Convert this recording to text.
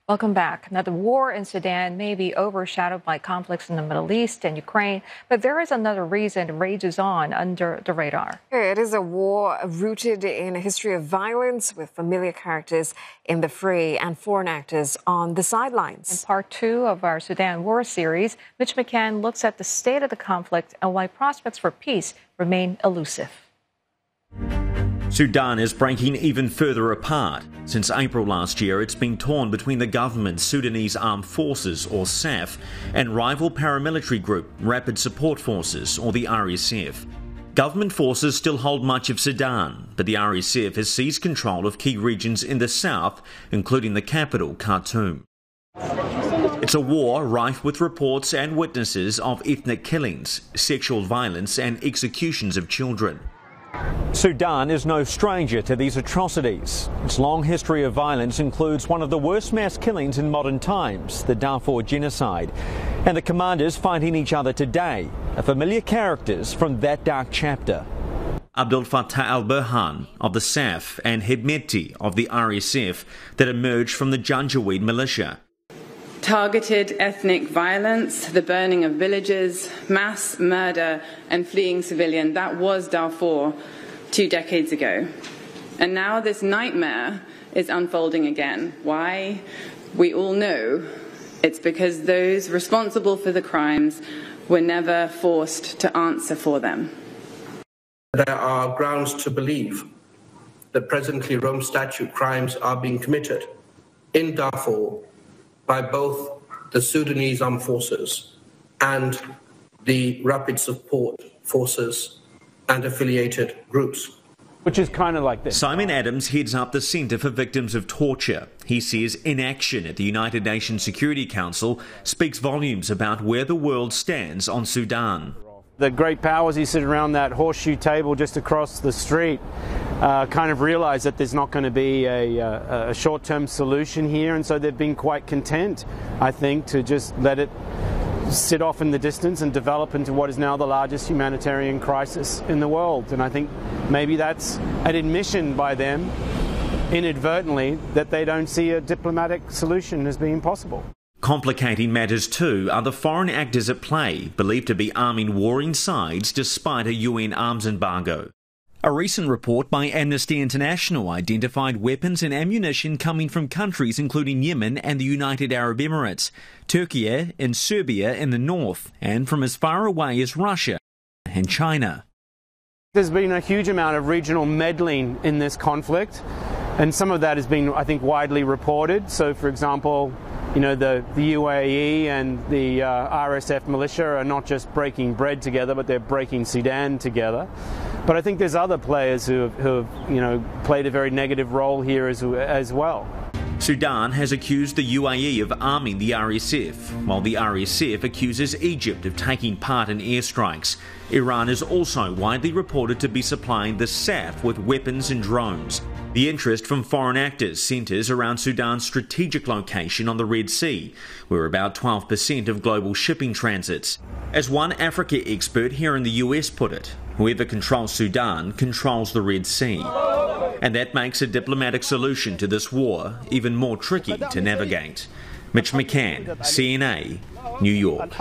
Welcome back. Now, the war in Sudan may be overshadowed by conflicts in the Middle East and Ukraine, but there is another reason it rages on under the radar. It is a war rooted in a history of violence with familiar characters in the fray and foreign actors on the sidelines. In part 2 of our Sudan war series, Mitch McCann looks at the state of the conflict and why prospects for peace remain elusive. Sudan is breaking even further apart. Since April last year, it's been torn between the government's Sudanese Armed Forces, or SAF, and rival paramilitary group Rapid Support Forces, or the RSF. Government forces still hold much of Sudan, but the RSF has seized control of key regions in the south, including the capital, Khartoum. It's a war rife with reports and witnesses of ethnic killings, sexual violence and executions of children. Sudan is no stranger to these atrocities. Its long history of violence includes one of the worst mass killings in modern times, the Darfur genocide. And the commanders fighting each other today are familiar characters from that dark chapter. Abdel Fattah al-Burhan of the SAF and Hemedti of the RSF that emerged from the Janjaweed militia. Targeted ethnic violence, the burning of villages, mass murder and fleeing civilian. That was Darfur 2 decades ago. And now this nightmare is unfolding again. Why? We all know it's because those responsible for the crimes were never forced to answer for them. There are grounds to believe that presently Rome Statute crimes are being committed in Darfur by both the Sudanese Armed Forces and the Rapid Support Forces and affiliated groups. Which is kind of like this. Simon Adams heads up the Centre for Victims of Torture. He says inaction at the United Nations Security Council speaks volumes about where the world stands on Sudan. The great powers who sit around that horseshoe table just across the street kind of realise that there's not going to be a short-term solution here, and so they've been quite content, I think, to just let it sit off in the distance and develop into what is now the largest humanitarian crisis in the world. And I think maybe that's an admission by them, inadvertently, that they don't see a diplomatic solution as being possible. Complicating matters too are the foreign actors at play, believed to be arming warring sides despite a UN arms embargo. A recent report by Amnesty International identified weapons and ammunition coming from countries including Yemen and the United Arab Emirates, Turkey and Serbia in the north, and from as far away as Russia and China. There's been a huge amount of regional meddling in this conflict, and some of that has been, I think, widely reported. So, for example, you know, the UAE and the RSF militia are not just breaking bread together, but they're breaking Sudan together. But I think there's other players who have you know, played a very negative role here as well. Sudan has accused the UAE of arming the RSF, while the RSF accuses Egypt of taking part in airstrikes. Iran is also widely reported to be supplying the SAF with weapons and drones. The interest from foreign actors centres around Sudan's strategic location on the Red Sea, where about 12% of global shipping transits. As one Africa expert here in the US put it, whoever controls Sudan controls the Red Sea. And that makes a diplomatic solution to this war even more tricky to navigate. Mitch McCann, CNA, New York.